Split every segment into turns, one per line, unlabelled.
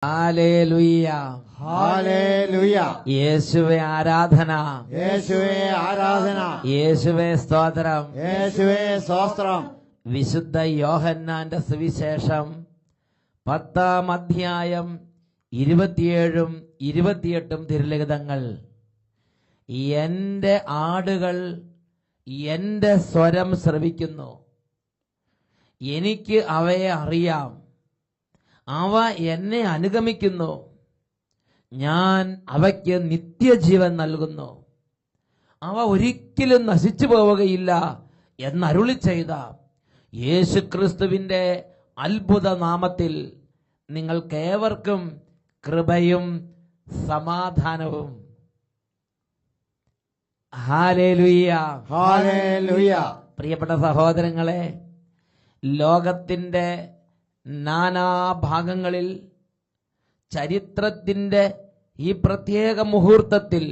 Hallelujah,
ഹല്ലേലൂയ.
യേശുവേ ആരാധന,
യേശുവേ ആരാധന,
യേശുവേ സ്തോത്രം,
യേശുവേ സ്തോത്രം.
വിശുദ്ധ യോഹന്നാന്റെ സുവിശേഷം 10-ാം അധ്യായം 27-ഉം 28-ഉം തിരുലിഖിതങ്ങൾ. എന്റെ ആടുകൾ എന്റെ സ്വരം ശ്രവിക്കുന്നു, എനിക്ക് അവയെ അറിയാം, അവ എന്നെ അനുഗമിക്കുന്നു, ഞാൻ അവയ്ക്ക് നിത്യജീവൻ നൽകുന്നു, അവ ഒരിക്കലും നശിച്ചു പോവുകയില്ല എന്നരുളി ചെയ്ത യേശുക്രിസ്തുവിന്റെ അത്ഭുത നാമത്തിൽ നിങ്ങൾക്കേവർക്കും കൃപയും സമാധാനവും. ഹല്ലേലൂയ,
ഹല്ലേലൂയ.
പ്രിയപ്പെട്ട സഹോദരങ്ങളെ, ലോകത്തിന്റെ നാനാഭാഗങ്ങളിൽ ചരിത്രത്തിന്റെ ഈ പ്രത്യേക മുഹൂർത്തത്തിൽ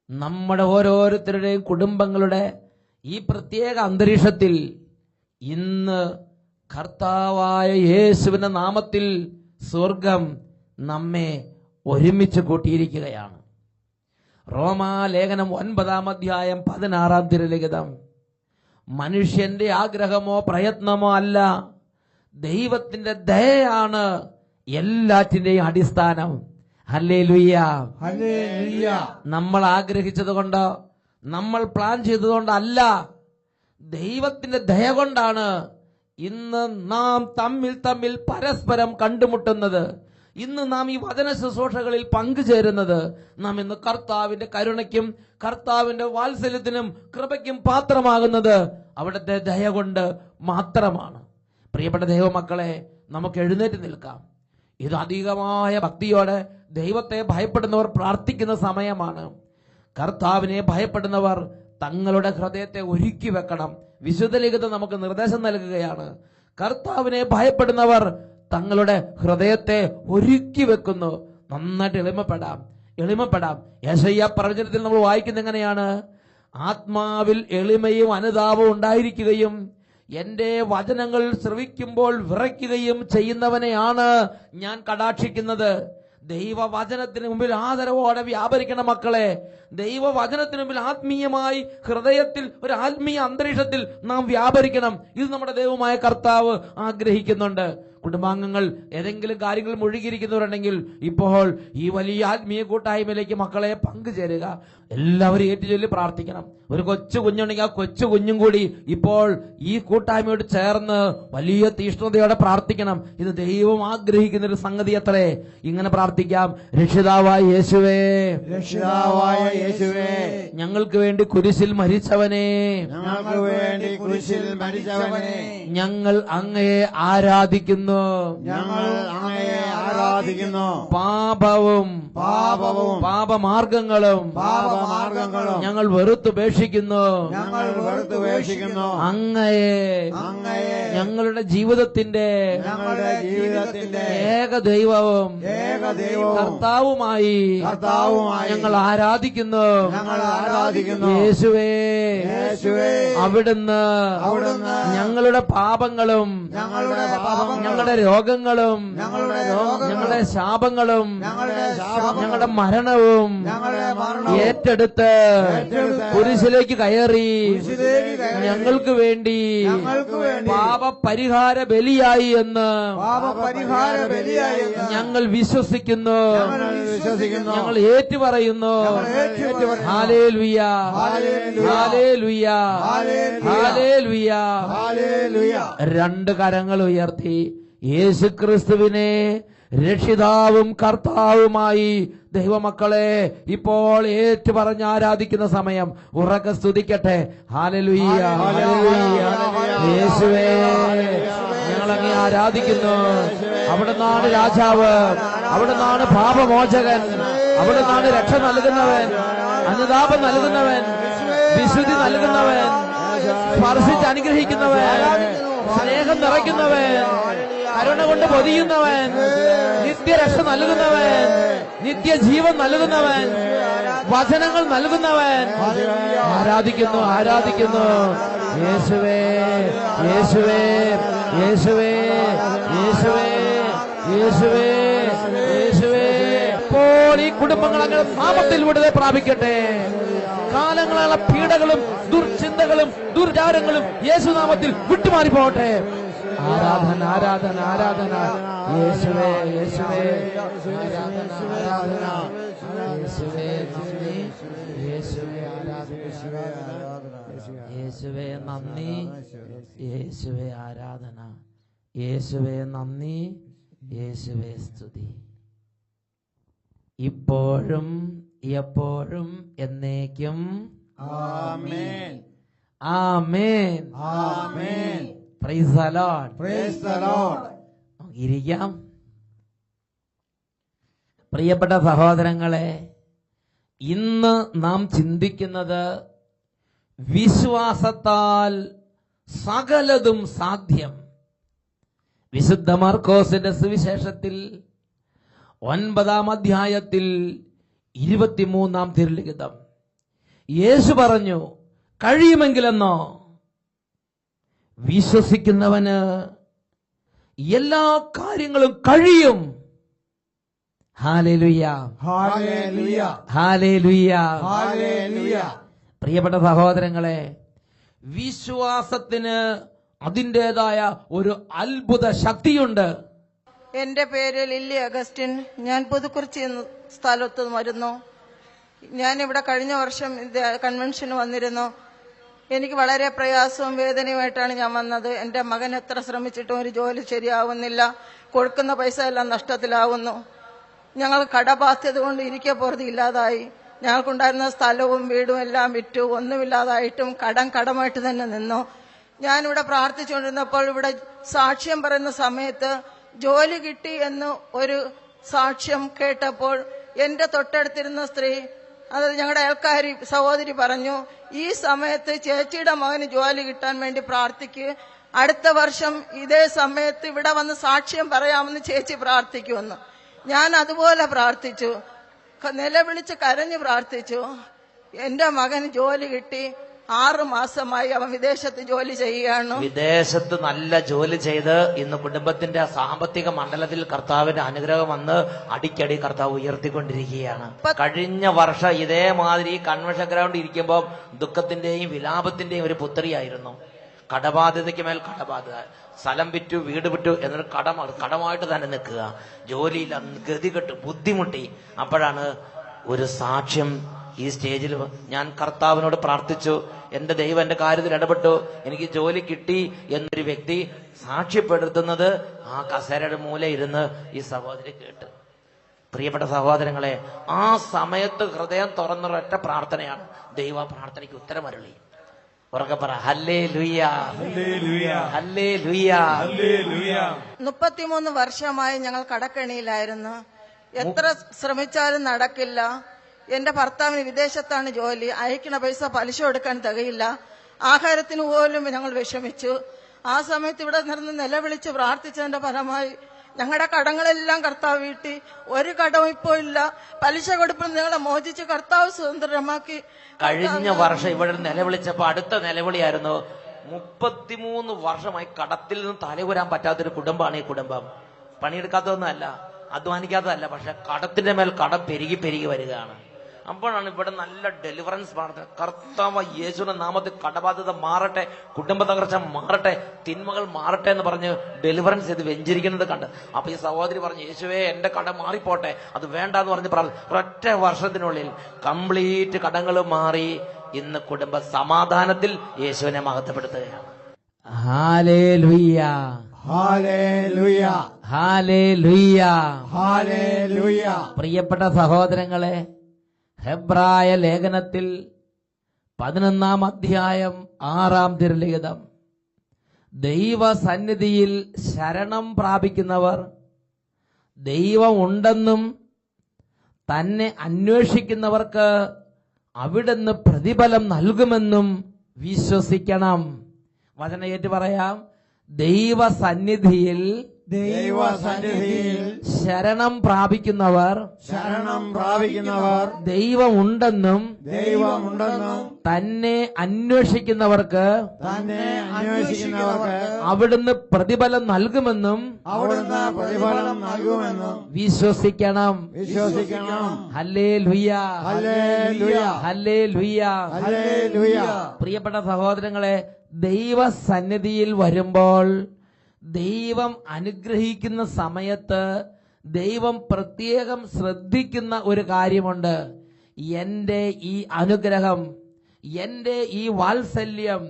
നമ്മുടെ ഓരോരുത്തരുടെയും കുടുംബങ്ങളുടെ ഈ പ്രത്യേക അന്തരീക്ഷത്തിൽ ഇന്ന് കർത്താവായ യേശുവിന്റെ നാമത്തിൽ സ്വർഗം നമ്മെ ഒരുമിച്ച് കൂട്ടിയിരിക്കുകയാണ്. റോമാലേഖനം 9-ാം അധ്യായം 16-ാം തിരുലിഖിതം. മനുഷ്യന്റെ ആഗ്രഹമോ പ്രയത്നമോ അല്ല, ദൈവത്തിന്റെ ദയയാണ് എല്ലാറ്റിന്റെയും അടിസ്ഥാനം. Hallelujah,
hallelujah.
നമ്മൾ ആഗ്രഹിച്ചത് കൊണ്ട്, നമ്മൾ പ്ലാൻ ചെയ്തതുകൊണ്ടല്ല, ദൈവത്തിന്റെ ദയ കൊണ്ടാണ് ഇന്ന് നാം തമ്മിൽ പരസ്പരം കണ്ടുമുട്ടുന്നത്. ഇന്ന് നാം ഈ വചന ശുശ്രൂഷകളിൽ പങ്കുചേരുന്നത്. നാം ഇന്ന് കർത്താവിന്റെ കരുണയ്ക്കും കർത്താവിന്റെ വാത്സല്യത്തിനും കൃപയ്ക്കും പാത്രമാകുന്നത് അവിടുത്തെ ദയ കൊണ്ട് മാത്രമാണ്. പ്രിയപ്പെട്ട ദൈവമക്കളെ, നമുക്ക് എഴുന്നേറ്റ് നിൽക്കാം. ഇത് അധികമായ ഭക്തിയോടെ ദൈവത്തെ ഭയപ്പെടുന്നവർ പ്രാർത്ഥിക്കുന്ന സമയമാണ്. കർത്താവിനെ ഭയപ്പെടുന്നവർ തങ്ങളുടെ ഹൃദയത്തെ ഒരുക്കി വെക്കണം. വിശുദ്ധ ലിഖിതം നമുക്ക് നിർദ്ദേശം നൽകുകയാണ്. കർത്താവിനെ ഭയപ്പെടുന്നവർ തങ്ങളുടെ ഹൃദയത്തെ ഒരുക്കി വെക്കുന്നു. നന്നായിട്ട് എളിമപ്പെടാം. യെശയ്യാ പ്രവചനത്തിൽ നമ്മൾ വായിക്കുന്നത് എങ്ങനെയാണ്? ആത്മാവിൽ എളിമയും അനുതാപവും ഉണ്ടായിരിക്കുകയും എന്റെ വചനങ്ങൾ ശ്രവിക്കുമ്പോൾ വിറയ്ക്കുകയും ചെയ്യുന്നവനെയാണ് ഞാൻ കടാക്ഷിക്കുന്നത്. ദൈവവചനത്തിന് മുമ്പിൽ ആദരവോടെ വ്യാപരിക്കണം മക്കളെ. ദൈവവചനത്തിന് മുമ്പിൽ ആത്മീയമായി ഹൃദയത്തിൽ ഒരു ആത്മീയ അന്തരീക്ഷത്തിൽ നാം വ്യാപരിക്കണം. ഇത് നമ്മുടെ ദൈവമായ കർത്താവ് ആഗ്രഹിക്കുന്നുണ്ട്. കുടുംബാംഗങ്ങൾ ഏതെങ്കിലും കാര്യങ്ങൾ മുഴുകിയിരിക്കുന്നവരുണ്ടെങ്കിൽ ഇപ്പോൾ ഈ വലിയ ആത്മീയ കൂട്ടായ്മയിലേക്ക് മക്കളെ പങ്കുചേരുക. എല്ലാവരും ഏറ്റുചൊല്ലി പ്രാർത്ഥിക്കണം. ഒരു കൊച്ചു കുഞ്ഞുണ്ടെങ്കിൽ ആ കൊച്ചു കുഞ്ഞും കൂടി ഇപ്പോൾ ഈ കൂട്ടായ്മയോട് ചേർന്ന് വലിയ തീഷ്ണതയോടെ പ്രാർത്ഥിക്കണം. ഇത് ദൈവം ആഗ്രഹിക്കുന്ന ഒരു സംഗതി അത്രേ. ഇങ്ങനെ പ്രാർത്ഥിക്കാം. രക്ഷിതാവായ യേശുവേ,
രക്ഷിതാവായ യേശുവേ,
ഞങ്ങൾക്ക് വേണ്ടി കുരിശിൽ മരിച്ചവനെ,
ഞങ്ങൾക്ക് വേണ്ടി കുരിശിൽ മരിച്ചവനെ,
ഞങ്ങൾ അങ്ങയെ ആരാധിക്കുന്നു.
ഞങ്ങൾ അങ്ങയെ ആരാധിക്കുന്നു.
പാപവും പാപമാർഗങ്ങളും ഞങ്ങൾ വെറുത്തുപേക്ഷിക്കുന്നു. അങ്ങയെ ഞങ്ങളുടെ ജീവിതത്തിന്റെ ഏക ദൈവവും കർത്താവുമായി ഞങ്ങൾ ആരാധിക്കുന്നു. യേശുവേ, അവിടുന്ന് ഞങ്ങളുടെ പാപങ്ങളും ഞങ്ങളുടെ രോഗങ്ങളും ഞങ്ങളുടെ ശാപങ്ങളും ഞങ്ങളുടെ മരണവും ഏറ്റെടുത്ത് കുരിശിലേക്ക് കയറി ഞങ്ങൾക്ക് വേണ്ടി പാപപരിഹാര ബലിയായി എന്ന് ഞങ്ങൾ വിശ്വസിക്കുന്നു. ഞങ്ങൾ ഏറ്റുപറയുന്നു. ഹല്ലേലൂയ, ഹല്ലേലൂയ, ഹല്ലേലൂയ. രണ്ട് കരങ്ങൾ ഉയർത്തി യേശുക്രിസ്തുവിനെ രക്ഷിതാവും കർത്താവുമായി ദൈവമക്കളെ ഇപ്പോൾ ഏറ്റുപറഞ്ഞ് ആരാധിക്കുന്ന സമയം. ഉറക്കെ സ്തുതിക്കട്ടെ. ഹല്ലേലൂയ, ഹല്ലേലൂയ. യേശുവേ, ഞങ്ങളങ്ങേ ആരാധിക്കുന്നു. അവിടുന്നാണ് രാജാവ്, അവിടുന്നാണ് പാപമോചകൻ, അവിടുന്നാണ് രക്ഷ നൽകുന്നവൻ, അനുതാപം നൽകുന്നവൻ, വിശുദ്ധി നൽകുന്നവൻ, സ്പർശിച്ച് അനുഗ്രഹിക്കുന്നവൻ, സ്നേഹം നിറയ്ക്കുന്നവൻ, കരുണ കൊണ്ട് പൊതിയുന്നവൻ, നിത്യരക്ഷ നൽകുന്നവൻ, നിത്യജീവൻ നൽകുന്നവൻ, വചനങ്ങൾ നൽകുന്നവൻ. ആരാധിക്കുന്നു, ആരാധിക്കുന്നു. യേശുവേ, യേശുവേ, യേശുവേ, യേശുവേ, യേശുവേ. ഇപ്പോൾ ഈ കുടുംബങ്ങൾ അങ്ങനെ നാമത്തിൽ വിടുതൽ പ്രാപിക്കട്ടെ. കാലങ്ങളായ പീഡകളും ദുർചിന്തകളും ദുർചാരങ്ങളും യേശുനാമത്തിൽ വിട്ടുമാറി പോകട്ടെ. ആരാധന ആരാധന ആരാധന യേശുവേ യേശുവേ ആരാധന ആരാധന യേശുവേ നന്ദി യേശുവേ ആരാധന യേശുവേ നന്ദി യേശുവേ ആരാധന യേശുവേ നന്ദി യേശുവേ സ്തുതി. ഇപ്പോഴും എപ്പോഴും എന്നേക്കും
ആമേൻ.
ആമേൻ
ആമേൻ.
Praise the Lord.
Praise the Lord.
ഇരിക്കാം. പ്രിയപ്പെട്ട സഹോദരങ്ങളെ, ഇന്ന് നാം ചിന്തിക്കുന്നത് വിശ്വാസത്താൽ സകലതും സാധ്യം. വിശുദ്ധ മാർക്കോസിന്റെ സുവിശേഷത്തിൽ 9-ാം അധ്യായത്തിൽ 23-ാം തിരുലിഖിതം യേശു പറഞ്ഞു, കഴിയുമെങ്കിലെന്നോ വിശ്വസിക്കുന്നവന് എല്ലാ കാര്യങ്ങളും കഴിയും. ഹല്ലേലൂയ
ഹല്ലേലൂയ
ഹല്ലേലൂയ
ഹല്ലേലൂയ.
പ്രിയപ്പെട്ട സഹോദരങ്ങളെ, വിശ്വാസത്തിന് അതിൻ്റെതായ ഒരു അത്ഭുത ശക്തിയുണ്ട്.
എന്റെ പേര് ലില്ലി അഗസ്റ്റിൻ. ഞാൻ പുതുക്കുറിച്ചി എന്ന സ്ഥലത്ത് വരുന്നു. ഞാനിവിടെ കഴിഞ്ഞ വർഷം കൺവെൻഷന് വന്നിരുന്നു. എനിക്ക് വളരെ പ്രയാസവും വേദനയുമായിട്ടാണ് ഞാൻ വന്നത്. എന്റെ മകൻ എത്ര ശ്രമിച്ചിട്ടും ഒരു ജോലി ശരിയാവുന്നില്ല. കൊടുക്കുന്ന പൈസ എല്ലാം നഷ്ടത്തിലാവുന്നു. ഞങ്ങൾ കടബാധ്യത കൊണ്ട് ഇരിക്കെ പുറത്ത് ഇല്ലാതായി. ഞങ്ങൾക്കുണ്ടായിരുന്ന സ്ഥലവും വീടും എല്ലാം വിറ്റു. ഒന്നുമില്ലാതായിട്ടും കടമായിട്ട് തന്നെ നിന്നു. ഞാനിവിടെ പ്രാർത്ഥിച്ചുകൊണ്ടിരുന്നപ്പോൾ ഇവിടെ സാക്ഷ്യം പറയുന്ന സമയത്ത് ജോലി കിട്ടി എന്ന് ഒരു സാക്ഷ്യം കേട്ടപ്പോൾ എന്റെ തൊട്ടടുത്തിരുന്ന സ്ത്രീ, അതായത് ഞങ്ങളുടെ അയൽക്കാരി സഹോദരി പറഞ്ഞു, ഈ സമയത്ത് ചേച്ചിയുടെ മകന് ജോലി കിട്ടാൻ വേണ്ടി പ്രാർത്ഥിക്കുക. അടുത്ത വർഷം ഇതേ സമയത്ത് ഇവിടെ വന്ന് സാക്ഷ്യം പറയാമെന്ന് ചേച്ചി പ്രാർത്ഥിക്കുമെന്ന്. ഞാൻ അതുപോലെ പ്രാർത്ഥിച്ചു, നിലവിളിച്ച് കരഞ്ഞു പ്രാർത്ഥിച്ചു. എന്റെ മകന് ജോലി കിട്ടി. 6 മാസമായി അവൻ വിദേശത്ത് ജോലി ചെയ്യുകയാണ്.
വിദേശത്ത് നല്ല ജോലി ചെയ്ത് ഇന്ന് കുടുംബത്തിന്റെ സാമ്പത്തിക മണ്ഡലത്തിൽ കർത്താവിന്റെ അനുഗ്രഹം വന്ന് അടിക്കടി കർത്താവ് ഉയർത്തിക്കൊണ്ടിരിക്കുകയാണ്. കഴിഞ്ഞ വർഷം ഇതേമാതിരി കൺവെൻഷൻ ഗ്രൗണ്ടിൽ ഇരിക്കുമ്പോൾ ദുഃഖത്തിന്റെയും വിലാപത്തിന്റെയും ഒരു പുത്രിയായിരുന്നു. കടബാധ്യതയ്ക്ക് മേൽ കടബാധ്യത. സ്ഥലം വിറ്റു, വീട് വിറ്റു, എന്നൊരു കടമായിട്ട് തന്നെ നിൽക്കുക. ജോലിയില്ല, ഗതികെട്ടു, ബുദ്ധിമുട്ടി. അപ്പോഴാണ് ഒരു സാക്ഷ്യം ഈ സ്റ്റേജിൽ ഞാൻ കർത്താവിനോട് പ്രാർത്ഥിച്ചു. എന്റെ ദൈവം എന്റെ കാര്യത്തിൽ ഇടപെട്ടു, എനിക്ക് ജോലി കിട്ടി എന്നൊരു വ്യക്തി സാക്ഷ്യപ്പെടുത്തുന്നത് ആ കസേരയുടെ മൂലയിരുന്ന് ഈ സഹോദരി കേട്ട്. പ്രിയപ്പെട്ട സഹോദരങ്ങളെ, ആ സമയത്ത് ഹൃദയം തുറന്നൊരൊറ്റ പ്രാർത്ഥനയാണ്. ദൈവ പ്രാർത്ഥനയ്ക്ക് ഉത്തരമരുളി. ഉറക്കെ പറ, ഹല്ലേലൂയ ഹല്ലേലൂയ ഹല്ലേലൂയ ഹല്ലേലൂയ.
33 വർഷമായി ഞങ്ങൾ കടക്കെണിയിലായിരുന്നു. എത്ര ശ്രമിച്ചാലും നടക്കില്ല. എന്റെ ഭർത്താവിന് വിദേശത്താണ് ജോലി. അയക്കണ പൈസ പലിശ കൊടുക്കാൻ തികയില്ല. ആഹാരത്തിന് പോലും ഞങ്ങൾ വിഷമിച്ചു. ആ സമയത്ത് ഇവിടെ നിന്ന് നിലവിളിച്ച് പ്രാർത്ഥിച്ചതിന്റെ ഫലമായി ഞങ്ങളുടെ കടങ്ങളെല്ലാം കർത്താവ് വീട്ടി. ഒരു കടവും ഇപ്പോ ഇല്ല. പലിശ കൊടുപ്പിൽ ഞങ്ങളെ മോചിച്ച് കർത്താവ് സ്വതന്ത്രമാക്കി.
കഴിഞ്ഞ വർഷം ഇവിടെ നിലവിളിച്ചപ്പോ അടുത്ത നിലവിളിയായിരുന്നു. 33 വർഷമായി കടത്തിൽ നിന്ന് തലകുരാൻ പറ്റാത്തൊരു കുടുംബമാണ് ഈ കുടുംബം. പണിയെടുക്കാത്തതൊന്നുമല്ല, അധ്വാനിക്കാത്തതല്ല, പക്ഷെ കടത്തിന്റെ മേൽ കടം പെരുകി പെരുകി വരികയാണ്. അപ്പോഴാണ് ഇവിടെ നല്ല ഡെലിവറൻസ് പ്രാർത്ഥന. കർത്താവ് യേശുവിന്റെ നാമത്തിൽ കടബാധ്യത മാറട്ടെ, കുടുംബ തകർച്ച മാറട്ടെ, തിന്മകൾ മാറട്ടെ എന്ന് പറഞ്ഞ് ഡെലിവറൻസ് ചെയ്ത് വെഞ്ചരിക്കുന്നത് കണ്ട്. അപ്പൊ ഈ സഹോദരി പറഞ്ഞു, യേശുവേ എന്റെ കടം മാറിപ്പോട്ടെ, അത് വേണ്ടെന്ന് പറഞ്ഞ് ഒറ്റ വർഷത്തിനുള്ളിൽ കംപ്ലീറ്റ് കടങ്ങൾ മാറി. ഇന്ന് കുടുംബ സമാധാനത്തിൽ യേശുവിനെ മഹത്വപ്പെടുത്തുകയാണ്.
ഹല്ലേലൂയ
ഹല്ലേലൂയ
ഹല്ലേലൂയ
ഹല്ലേലൂയ.
പ്രിയപ്പെട്ട സഹോദരങ്ങളെ, ഹെബ്രായ ലേഖനത്തിൽ 11-ാം അധ്യായം 6-ാം തിരുലിഖിതം, ദൈവസന്നിധിയിൽ ശരണം പ്രാപിക്കുന്നവർ ദൈവം ഉണ്ടെന്നും തന്നെ അന്വേഷിക്കുന്നവർക്ക് അവിടുന്ന് പ്രതിഫലം നൽകുമെന്നും വിശ്വസിക്കണം. വചനം ഏറ്റു പറയാം. ദൈവസന്നിധിയിൽ
ദൈവസന്നിധിയിൽ
ശരണം പ്രാപിക്കുന്നവർ
ശരണം പ്രാപിക്കുന്നവർ
ദൈവമുണ്ടെന്നും
ദൈവമുണ്ടെന്നും
തന്നെ അന്വേഷിക്കുന്നവർക്ക്
തന്നെ അന്വേഷിക്കുന്നവർക്ക്
അവിടുന്ന് പ്രതിഫലം നൽകുമെന്നും
അവിടുന്ന് പ്രതിഫലം നൽകുമെന്നും
വിശ്വസിക്കണം.
വിശ്വസിക്കണം.
ഹല്ലേലൂയ,
ഹല്ലേലൂയ,
ഹല്ലേലൂയ.
ഹല്ലേലൂയ.
പ്രിയപ്പെട്ട സഹോദരങ്ങളെ, ദൈവസന്നിധിയിൽ വരുമ്പോൾ ദൈവം അനുഗ്രഹിക്കുന്ന സമയത്ത് ദൈവം പ്രത്യേകം ശ്രദ്ധിക്കുന്ന ഒരു കാര്യമുണ്ട്. എൻ്റെ ഈ അനുഗ്രഹം, എൻ്റെ ഈ വാത്സല്യം,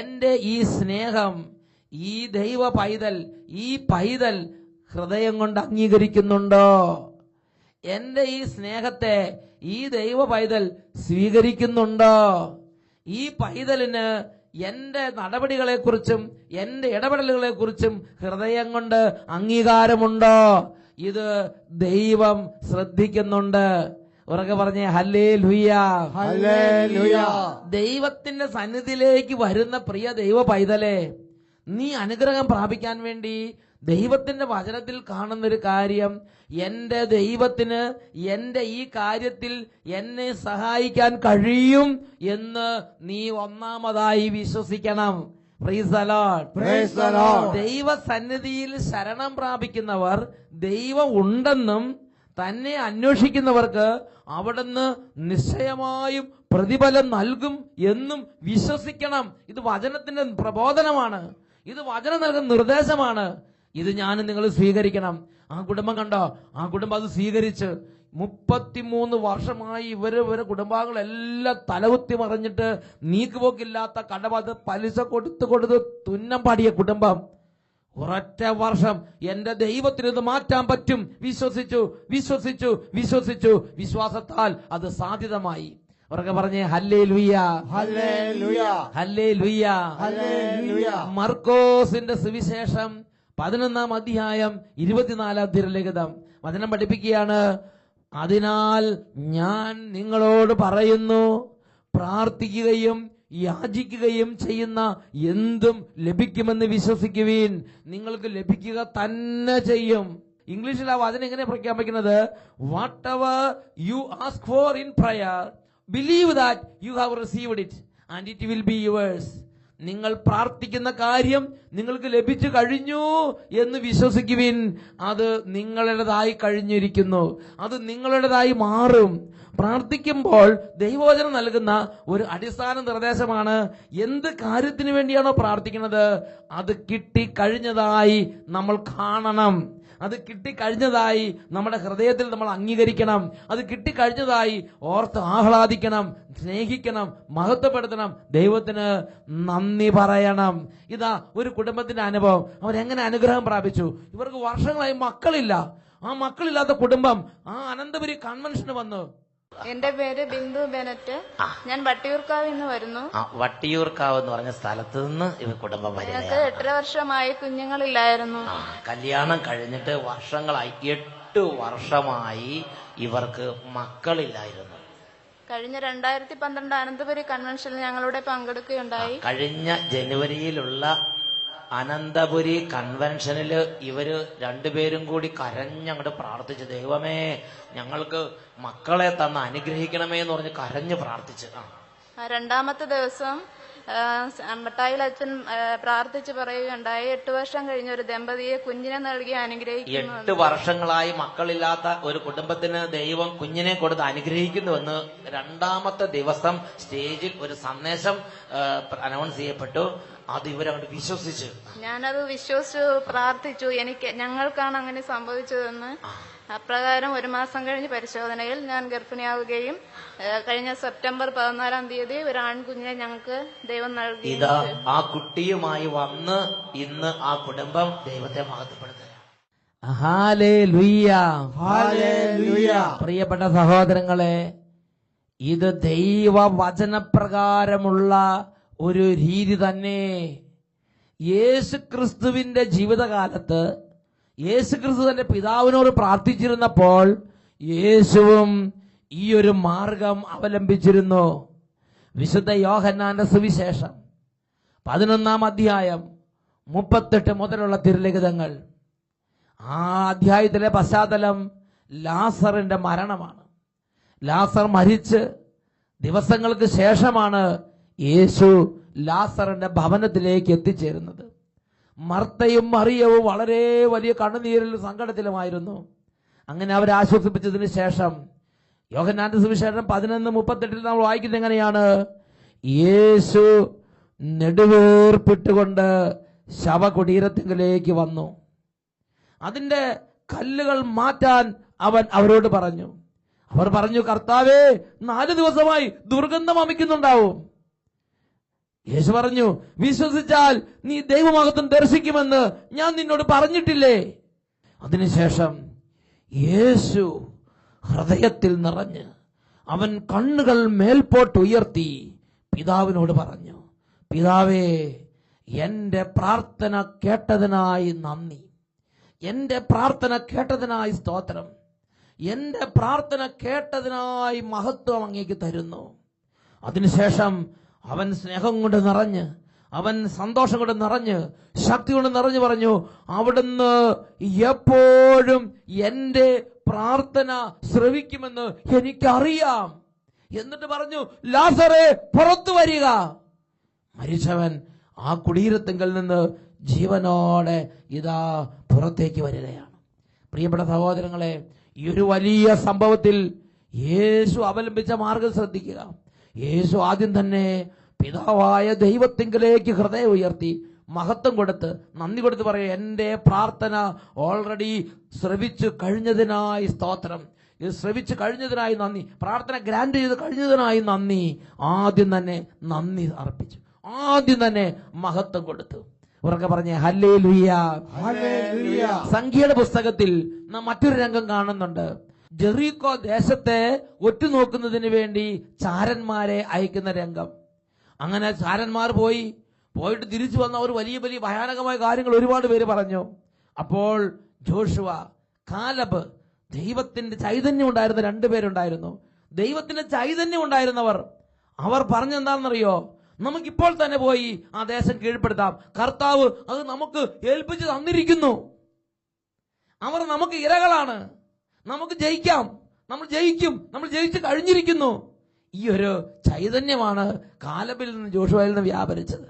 എൻ്റെ ഈ സ്നേഹം ഈ ദൈവ പൈതൽ, ഈ പൈതൽ ഹൃദയം കൊണ്ട് അംഗീകരിക്കുന്നുണ്ടോ? എൻ്റെ ഈ സ്നേഹത്തെ ഈ ദൈവ പൈതൽ സ്വീകരിക്കുന്നുണ്ടോ? ഈ പൈതലിന് എന്റെ നടപടികളെക്കുറിച്ചും എന്റെ ഇടപെടലുകളെക്കുറിച്ചും ഹൃദയം കൊണ്ട് അംഗീകാരമുണ്ടോ? ഇത് ദൈവം ശ്രദ്ധിക്കുന്നുണ്ട്. ഉറക്കെ പറഞ്ഞേ ഹല്ലേലൂയ,
ഹല്ലേലൂയ.
ദൈവത്തിന്റെ സന്നിധിയിലേക്ക് വരുന്ന പ്രിയ ദൈവ പൈതലേ, നീ അനുഗ്രഹം പ്രാപിക്കാൻ വേണ്ടി ദൈവത്തിന്റെ വചനത്തിൽ കാണുന്നൊരു കാര്യം, എന്റെ ദൈവത്തിന് എന്റെ ഈ കാര്യത്തിൽ എന്നെ സഹായിക്കാൻ കഴിയും എന്ന് നീ ഒന്നാമതായി വിശ്വസിക്കണം. Price the Lord.
Praise the Lord.
ദൈവസന്നിധിയിൽ ശരണം പ്രാപിക്കുന്നവർ ദൈവം ഉണ്ടെന്നും തന്നെ അന്വേഷിക്കുന്നവർക്ക് അവിടുന്ന് നിശ്ചയമായും പ്രതിഫലം നൽകും എന്നും വിശ്വസിക്കണം. ഇത് വചനത്തിന്റെ പ്രബോധനമാണ്. ഇത് വചനം നൽകുന്ന നിർദ്ദേശമാണ്. ഇത് ഞാൻ നിങ്ങൾ സ്വീകരിക്കണം. ആ കുടുംബം കണ്ടോ? ആ കുടുംബം അത് സ്വീകരിച്ച് 33 വർഷമായി ഇവരെ കുടുംബാംഗങ്ങളെല്ലാം തലകുത്തി മറിഞ്ഞിട്ട് നീക്കുപോക്കില്ലാത്ത കടബാധ്യത പലിശ കൊടുത്ത് തുന്നം പാടിയ കുടുംബം ഒരൊറ്റ വർഷം എന്റെ ദൈവത്തിന് ഇത് മാറ്റാൻ പറ്റും വിശ്വസിച്ചു വിശ്വസിച്ചു വിശ്വസിച്ചു വിശ്വാസത്താൽ അത് സാധ്യതമായി. അവർക്ക് പറഞ്ഞേ ഹല്ലേലൂയ,
ഹല്ലേലൂയ,
ഹല്ലേലൂയ,
ഹല്ലേലൂയ.
മർക്കോസിന്റെ സുവിശേഷം 11-ാം അധ്യായം 24-ാം തിരുലിഖിതം വചനം പഠിപ്പിക്കുകയാണ്. അതിനാൽ ഞാൻ നിങ്ങളോട് പറയുന്നു, പ്രാർത്ഥിക്കുകയും യാചിക്കുകയും ചെയ്യുന്ന എന്തും ലഭിക്കുമെന്ന് വിശ്വസിക്കുവീൻ, നിങ്ങൾക്ക് ലഭിക്കുക തന്നെ ചെയ്യും. ഇംഗ്ലീഷിൽ ആ വചനം എങ്ങനെ പ്രഖ്യാപിക്കുന്നത്? Whatever you ask for in prayer believe that you have received it and it will be yours. നിങ്ങൾ പ്രാർത്ഥിക്കുന്ന കാര്യം നിങ്ങൾക്ക് ലഭിച്ചു കഴിഞ്ഞു എന്ന് വിശ്വസിക്കുവിൻ, അത് നിങ്ങളുടേതായി കഴിഞ്ഞിരിക്കുന്നു, അത് നിങ്ങളുടേതായി മാറും. പ്രാർത്ഥിക്കുമ്പോൾ ദൈവവചനം നൽകുന്ന ഒരു അടിസ്ഥാന നിർദ്ദേശമാണ്, എന്ത് കാര്യത്തിന് വേണ്ടിയാണോ പ്രാർത്ഥിക്കുന്നത് അത് കിട്ടിക്കഴിഞ്ഞതായി നമ്മൾ കാണണം, അത് കിട്ടിക്കഴിഞ്ഞതായി നമ്മുടെ ഹൃദയത്തിൽ നമ്മൾ അംഗീകരിക്കണം, അത് കിട്ടിക്കഴിഞ്ഞതായി ഓർത്ത് ആഹ്ലാദിക്കണം, സ്നേഹിക്കണം, മഹത്വപ്പെടുത്തണം, ദൈവത്തിന് നന്ദി പറയണം. ഇതാ ഒരു കുടുംബത്തിന്റെ അനുഭവം. അവരെങ്ങനെ അനുഗ്രഹം പ്രാപിച്ചു? ഇവർക്ക് വർഷങ്ങളായി മക്കളില്ല. ആ മക്കളില്ലാത്ത കുടുംബം ആ അനന്തപുരി കൺവെൻഷന് വന്നു.
എന്റെ പേര് ബിന്ദു ബെനറ്റ്. ഞാൻ വട്ടിയൂർക്കാവിൽ നിന്ന് വരുന്നു.
വട്ടിയൂർക്കാവ് എന്ന് പറഞ്ഞ സ്ഥലത്ത് നിന്ന് ഇവർ കുടുംബം
ഞങ്ങൾക്ക് 8 വർഷമായി കുഞ്ഞുങ്ങളില്ലായിരുന്നു.
കല്യാണം കഴിഞ്ഞിട്ട് വർഷങ്ങളായി, 8 വർഷമായി ഇവർക്ക് മക്കളില്ലായിരുന്നു.
കഴിഞ്ഞ 2012 അനന്തപുരി കൺവെൻഷനിൽ ഞങ്ങളുടെ പങ്കെടുക്കുകയുണ്ടായി.
കഴിഞ്ഞ ജനുവരിയിലുള്ള അനന്തപുരി കൺവെൻഷനിൽ ഇവര് രണ്ടുപേരും കൂടി കരഞ്ഞങ്ങോട്ട് പ്രാർത്ഥിച്ചു, ദൈവമേ ഞങ്ങൾക്ക് മക്കളെ തന്ന് അനുഗ്രഹിക്കണമേ എന്ന് പറഞ്ഞ് കരഞ്ഞു പ്രാർത്ഥിച്ചു.
രണ്ടാമത്തെ ദിവസം മട്ടായിൽ അച്ഛൻ പ്രാർത്ഥിച്ച് പറയുകയുണ്ടായി, 8 വർഷം കഴിഞ്ഞ ഒരു ദമ്പതിയെ കുഞ്ഞിനെ നൽകി അനുഗ്രഹിക്കുന്നു.
8 വർഷങ്ങളായി മക്കളില്ലാത്ത ഒരു കുടുംബത്തിന് ദൈവം കുഞ്ഞിനെ കൊടുത്ത് അനുഗ്രഹിക്കുന്നുവെന്ന് രണ്ടാമത്തെ ദിവസം സ്റ്റേജിൽ ഒരു സന്ദേശം അനൗൺസ് ചെയ്യപ്പെട്ടു. അത് ഇവരങ്ങോട്ട് വിശ്വസിച്ചു.
ഞാനത് വിശ്വസിച്ചു പ്രാർത്ഥിച്ചു. ഞങ്ങൾക്കാണ് അങ്ങനെ സംഭവിച്ചതെന്ന്. അപ്രകാരം 1 മാസം കഴിഞ്ഞ് പരിശോധനയിൽ ഞാൻ ഗർഭിണിയാവുകയും കഴിഞ്ഞ സെപ്റ്റംബർ 14-ാം തീയതി ഒരു ആൺകുഞ്ഞിനെ ഞങ്ങൾക്ക് ദൈവം നൽകി.
ഇതാ ആ കുട്ടിയുമായി വന്ന് ഇന്ന് ആ കുടുംബം ദൈവത്തെ മഹത്വപ്പെടുത്തുക.
ഹല്ലേലൂയ,
ഹല്ലേലൂയ.
പ്രിയപ്പെട്ട സഹോദരങ്ങളെ, ഇത് ദൈവവചനപ്രകാരമുള്ള ഒരു രീതി തന്നെ. യേശുക്രിസ്തുവിന്റെ ജീവിതകാലത്ത് യേശുക്രിസ്തു തന്റെ പിതാവിനോട് പ്രാർത്ഥിച്ചിരുന്നപ്പോൾ യേശുവും ഈ ഒരു മാർഗം അവലംബിച്ചിരുന്നു. വിശുദ്ധ യോഹന്നാന്റെ സുവിശേഷം 11-ാം അധ്യായം 38 മുതലുള്ള തിരുലിഖിതങ്ങൾ ആ അധ്യായത്തിലെ പശ്ചാത്തലം ലാസറിന്റെ മരണമാണ്. ലാസർ മരിച്ച് ദിവസങ്ങൾക്ക് ശേഷമാണ് യേശു ലാസറിന്റെ ഭവനത്തിലേക്ക് എത്തിച്ചേരുന്നത്. മർത്തയും മറിയവും വളരെ വലിയ കണ്ണുനീരിലും സങ്കടത്തിലുമായിരുന്നു. അങ്ങനെ അവരെ ആശ്വസിപ്പിച്ചതിന് ശേഷം യോഹന്നാന്റെ സുവിശേഷം 11:38 നമ്മൾ വായിക്കുന്നത് എങ്ങനെയാണ്? യേശു നെടുവീർപ്പിട്ടുകൊണ്ട് ശവകുടീരത്തിലേക്ക് വന്നു. അതിന്റെ കല്ലുകൾ മാറ്റാൻ അവൻ അവരോട് പറഞ്ഞു. അവർ പറഞ്ഞു, കർത്താവേ, 4 ദിവസമായി ദുർഗന്ധം വമിക്കുന്നുണ്ടാവും. യേശു പറഞ്ഞു, വിശ്വസിച്ചാൽ നീ ദൈവമഹത്വം ദർശിക്കുമെന്ന് ഞാൻ നിന്നോട് പറഞ്ഞിട്ടില്ലേ? അതിനുശേഷം യേശു ഹൃദയത്തിൽ നിറഞ്ഞ് അവൻ കണ്ണുകൾ മേൽപോട്ട് ഉയർത്തി പിതാവിനോട് പറഞ്ഞു, പിതാവേ, എന്റെ പ്രാർത്ഥന കേട്ടതിനായി നന്ദി, എന്റെ പ്രാർത്ഥന കേട്ടതിനായി സ്തോത്രം, എന്റെ പ്രാർത്ഥന കേട്ടതിനായി മഹത്വം അങ്ങേക്ക് തരുന്നു. അതിനുശേഷം അവൻ സ്നേഹം കൊണ്ട് നിറഞ്ഞ്, അവൻ സന്തോഷം കൊണ്ട് നിറഞ്ഞ്, ശക്തി കൊണ്ട് നിറഞ്ഞു പറഞ്ഞു, അവിടുന്ന് എപ്പോഴും എന്റെ പ്രാർത്ഥന ശ്രവിക്കുമെന്ന് എനിക്കറിയാം. എന്നിട്ട് പറഞ്ഞു, ലാസറേ, പുറത്തു വരിക. മരിച്ചവൻ ആ കുടീരത്തിങ്കൽ നിന്ന് ജീവനോടെ ഇതാ പുറത്തേക്ക് വരികയാണ്. പ്രിയപ്പെട്ട സഹോദരങ്ങളെ, ഈ ഒരു വലിയ സംഭവത്തിൽ യേശു അവലംബിച്ച മാർഗം ശ്രദ്ധിക്കുക. യേശു ആദ്യം തന്നെ പിതാവായ ദൈവത്തിങ്കലേക്ക് ഹൃദയം ഉയർത്തി മഹത്വം കൊടുത്ത് നന്ദി കൊടുത്ത് പറയും, എന്റെ പ്രാർത്ഥന ഓൾറെഡി ശ്രവിച്ചു കഴിഞ്ഞതിനായി സ്തോത്രം, ഇത് ശ്രവിച്ചു കഴിഞ്ഞതിനായി നന്ദി, പ്രാർത്ഥന ഗ്രാൻഡ് ചെയ്ത് കഴിഞ്ഞതിനായി നന്ദി. ആദ്യം തന്നെ നന്ദി അർപ്പിച്ചു, ആദ്യം തന്നെ മഹത്വം കൊടുത്തു. ഉറക്കെ പറഞ്ഞേ ഹല്ലേലൂയ.
ഹല്ലേലൂയ.
സംഖ്യയുടെ പുസ്തകത്തിൽ നാം മറ്റൊരു രംഗം കാണുന്നുണ്ട്. ജെറീക്കോ ദേശത്തെ ഒറ്റുനോക്കുന്നതിന് വേണ്ടി ചാരന്മാരെ അയക്കുന്ന രംഗം. അങ്ങനെ ചാരന്മാർ പോയിട്ട് തിരിച്ചു വന്ന ഒരു വലിയ വലിയ ഭയാനകമായ കാര്യങ്ങൾ ഒരുപാട് പേര് പറഞ്ഞു. അപ്പോൾ ജോഷുവ, കാലബ്, ദൈവത്തിന്റെ ചൈതന്യം ഉണ്ടായിരുന്ന 2 പേരുണ്ടായിരുന്നു. ദൈവത്തിന്റെ ചൈതന്യം ഉണ്ടായിരുന്നവർ അവർ പറഞ്ഞെന്താണെന്നറിയോ? നമുക്കിപ്പോൾ തന്നെ പോയി ആ ദേശം കീഴ്പ്പെടുത്താം, കർത്താവ് അത് നമുക്ക് ഏൽപ്പിച്ചു തന്നിരിക്കുന്നു, അവർ നമുക്ക് ഇരകളാണ്, നമുക്ക് ജയിക്കാം, നമ്മൾ ജയിക്കും, നമ്മൾ ജയിച്ചു കഴിഞ്ഞിരിക്കുന്നു. ഈ ഒരു ചൈതന്യമാണ് കാലബിൽ നിന്ന് ജോഷുവയിൽ നിന്ന് വ്യാപരിച്ചത്.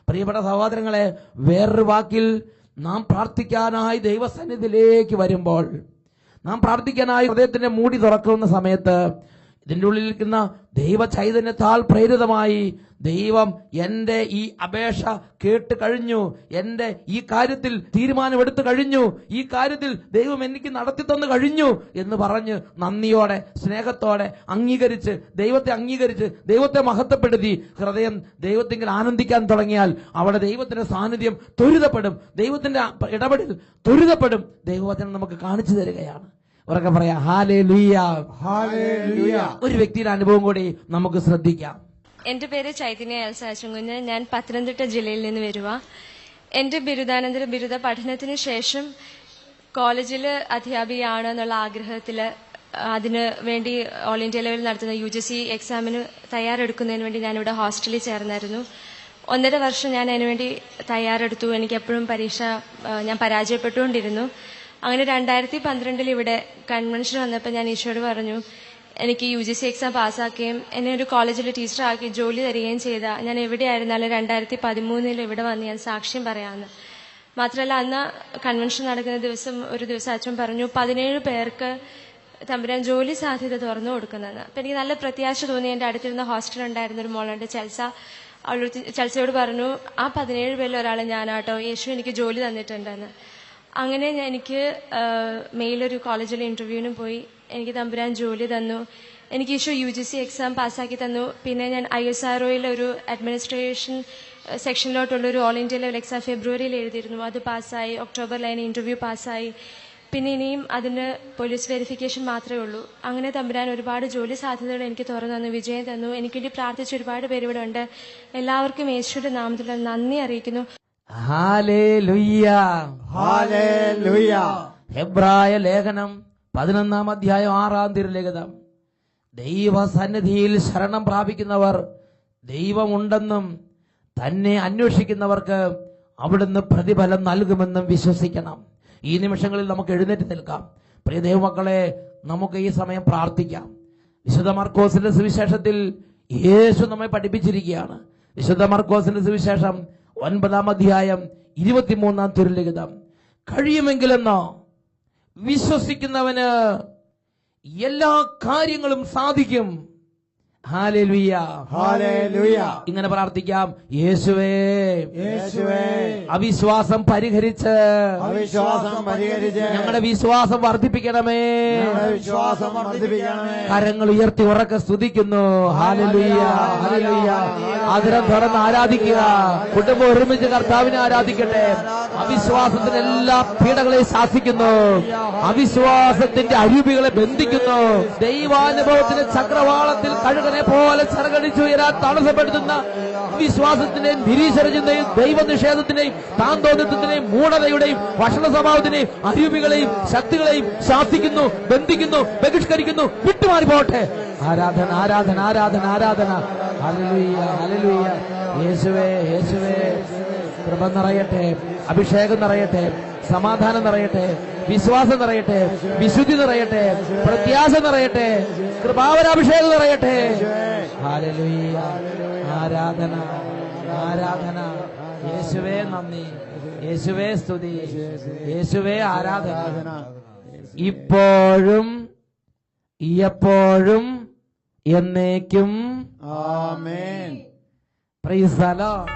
പ്രിയപ്പെട്ട സഹോദരങ്ങളെ, വേറൊരു വാക്കിൽ നാം പ്രാർത്ഥിക്കാനായി ദൈവസന്നിധിയിലേക്ക് വരുമ്പോൾ, നാം പ്രാർത്ഥിക്കാനായി ഹൃദയത്തിന്റെ മൂടി തുറക്കുന്ന സമയത്ത് ഇതിൻ്റെ ഉള്ളിൽ ഇരിക്കുന്ന ദൈവ ചൈതന്യത്താൽ പ്രേരിതമായി ദൈവം എന്റെ ഈ അപേക്ഷ കേട്ട് കഴിഞ്ഞു, എന്റെ ഈ കാര്യത്തിൽ തീരുമാനമെടുത്തു കഴിഞ്ഞു, ഈ കാര്യത്തിൽ ദൈവം എനിക്ക് നടത്തി തന്നു കഴിഞ്ഞു എന്ന് പറഞ്ഞ് നന്ദിയോടെ സ്നേഹത്തോടെ അംഗീകരിച്ച് ദൈവത്തെ മഹത്വപ്പെടുത്തി ഹൃദയം ദൈവത്തിങ്കിൽ ആനന്ദിക്കാൻ തുടങ്ങിയാൽ അവിടെ ദൈവത്തിന്റെ സാന്നിധ്യം ത്വരിതപ്പെടും, ദൈവത്തിന്റെ ഇടപെടൽ ത്വരിതപ്പെടും. ദൈവവചനം നമുക്ക് കാണിച്ചു തരികയാണ്. ഉറക്കെ പറയാം ഹല്ലേലൂയ.
ഹല്ലേലൂയ.
ഒരു വ്യക്തിയുടെ അനുഭവം കൂടി നമുക്ക് ശ്രദ്ധിക്കാം.
എന്റെ പേര് ചൈതന്യ എൽസാശുങ്കുഞ്ഞ്. ഞാൻ പത്തനംതിട്ട ജില്ലയിൽ നിന്ന് വരുക. എന്റെ ബിരുദാനന്തര ബിരുദ പഠനത്തിന് ശേഷം കോളേജിൽ അധ്യാപികയാണ് എന്നുള്ള ആഗ്രഹത്തിൽ അതിന് വേണ്ടി ഓൾ ഇന്ത്യ ലെവലിൽ നടത്തുന്ന UGC എക്സാമിന് തയ്യാറെടുക്കുന്നതിന് വേണ്ടി ഞാനിവിടെ ഹോസ്റ്റലിൽ ചേർന്നായിരുന്നു. 1.5 വർഷം ഞാൻ അതിനുവേണ്ടി തയ്യാറെടുത്തു. എനിക്ക് എപ്പോഴും ഞാൻ പരാജയപ്പെട്ടുകൊണ്ടിരുന്നു. അങ്ങനെ 2012 ഇവിടെ കൺവെൻഷൻ വന്നപ്പോൾ ഞാൻ ഈശോയോട് പറഞ്ഞു, എനിക്ക് UGC എക്സാം പാസ്സാക്കുകയും എന്നെ ഒരു കോളേജിൽ ടീച്ചറാക്കി ജോലി തരികയും ചെയ്ത ഞാൻ എവിടെയായിരുന്നാലും 2013 ഇവിടെ വന്ന് ഞാൻ സാക്ഷ്യം പറയാമെന്ന്. മാത്രമല്ല, അന്ന് കൺവെൻഷൻ നടക്കുന്ന ഒരു ദിവസം അച്ഛൻ പറഞ്ഞു 17 പേർക്ക് തമ്പുരാൻ ജോലി സാധ്യത തുറന്നു കൊടുക്കുന്നതെന്ന്. അപ്പം എനിക്ക് നല്ല പ്രത്യാശ തോന്നി. എൻ്റെ അടുത്തിരുന്ന ഹോസ്റ്റലുണ്ടായിരുന്ന ഒരു മോളുണ്ട്, ചൽസയോട് പറഞ്ഞു, ആ 17 പേരിൽ ഒരാൾ ഞാനാട്ടോ, യേശു എനിക്ക് ജോലി തന്നിട്ടുണ്ടെന്ന്. അങ്ങനെ എനിക്ക് മെയിലൊരു കോളേജിലെ ഇന്റർവ്യൂവിനും പോയി. എനിക്ക് തമ്പുരാൻ ജോലി തന്നു. എനിക്ക് ഈശോ UGC എക്സാം പാസ്സാക്കി തന്നു. പിന്നെ ഞാൻ ISROയിൽ ഒരു അഡ്മിനിസ്ട്രേഷൻ സെക്ഷനിലോട്ടുള്ളൊരു ഓൾ ഇന്ത്യ ലെവൽ എക്സാം ഫെബ്രുവരിയിൽ എഴുതിയിരുന്നു. അത് പാസ്സായി. ഒക്ടോബറിൽ അതിന് ഇന്റർവ്യൂ പാസ്സായി. പിന്നെ ഇനിയും അതിന് പോലീസ് വെരിഫിക്കേഷൻ മാത്രമേ ഉള്ളൂ. അങ്ങനെ തമ്പുരാൻ ഒരുപാട് ജോലി സാധ്യതകൾ എനിക്ക് തുറന്നു തന്നു, വിജയം തന്നു. എനിക്ക് വേണ്ടി പ്രാർത്ഥിച്ച ഒരുപാട് പേര് ഇവിടെ ഉണ്ട്. എല്ലാവർക്കും യേശുവിന്റെ നാമത്തിൽ നന്ദി അറിയിക്കുന്നു.
ഹല്ലേലൂയ.
ഹല്ലേലൂയ.
ഹെബ്രായ ലേഖനം 11 അധ്യായം 6 തിരുലിഖിതം. ദൈവസന്നിധിയിൽ ശരണം പ്രാപിക്കുന്നവർ ദൈവമുണ്ടെന്നും തന്നെ അന്വേഷിക്കുന്നവർക്ക് അവിടുന്ന് പ്രതിഫലം നൽകുമെന്നും വിശ്വസിക്കണം. ഈ നിമിഷങ്ങളിൽ നമുക്ക് എഴുന്നേറ്റ് നിൽക്കാം. പ്രിയ ദൈവമക്കളെ, നമുക്ക് ഈ സമയം പ്രാർത്ഥിക്കാം. വിശുദ്ധ മർക്കോസിന്റെ സുവിശേഷത്തിൽ യേശു നമ്മെ പഠിപ്പിച്ചിരിക്കുകയാണ്. വിശുദ്ധ മർക്കോസിന്റെ സുവിശേഷം 9-ാം അധ്യായം 23-ാം തിരുലിഖിതം. കഴിയുമെങ്കിലെന്നോ വിശ്വസിക്കുന്നവന് എല്ലാ കാര്യങ്ങളും സാധിക്കും. Hallelujah,
hallelujah.
ഇങ്ങനെ പ്രാർത്ഥിക്കാം. യേശുവേ,
യേശുവേ,
അവിശ്വാസം പരിഹരിച്ച്
അവിശ്വാസം പരിഹരിച്ച്
ഞങ്ങളുടെ വിശ്വാസം വർദ്ധിപ്പിക്കണമേ.
ഞങ്ങളുടെ വിശ്വാസം വർദ്ധിപ്പിക്കണമേ.
കരങ്ങൾ ഉയർത്തി ഉറക്കെ സ്തുതിക്കുന്നു. Hallelujah, hallelujah. ആദരം തുറന്ന് ആരാധിക്കുക. കുടുംബം ഒരുമിച്ച് കർത്താവിനെ ആരാധിക്കട്ടെ. അവിശ്വാസത്തിന്റെ എല്ലാ പീഡകളെയും ശാസിക്കുന്നു. അവിശ്വാസത്തിന്റെ അരൂപികളെ ബന്ധിക്കുന്നു. ദൈവാനുഭവത്തിന്റെ ചക്രവാളത്തിൽ കഴുകനെ പോലെ ചരകടിച്ചുയരാൻ തടസ്സപ്പെടുത്തുന്ന വിശ്വാസത്തിന്റെയും നിരീശ്വരചിന്തയും ദൈവനിഷേധത്തിന്റെയും താന്തോന്നിത്വത്തിന്റെയും മൂഢതയുടെയും ഭക്ഷണ സ്വഭാവത്തിന്റെയും അരൂപികളെയും ശക്തികളെയും ശാസിക്കുന്നു, ബന്ധിക്കുന്നു, ബഹിഷ്കരിക്കുന്നു. വിട്ടുമാറി പോട്ടെ. ആരാധന, ആരാധന, ആരാധന, ആരാധന. ഹല്ലേലൂയ, ഹല്ലേലൂയ. യേശുവേ, യേശുവേ, കൃപ നിറയട്ടെ, അഭിഷേകം നിറയട്ടെ, സമാധാനം നിറയട്ടെ, വിശ്വാസം നിറയട്ടെ, വിശുദ്ധി നിറയട്ടെ, പ്രത്യാശ നിറയട്ടെ, കൃപാവരാഭിഷേകം നിറയട്ടെ. ഹല്ലേലൂയ. ആരാധന, ആരാധന. യേശുവേ നന്ദി, യേശുവേ സ്തുതി, യേശുവേ ആരാധന. ഇപ്പോഴും എപ്പോഴും എന്നേക്കും
ആമേൻ.
Praise the Lord.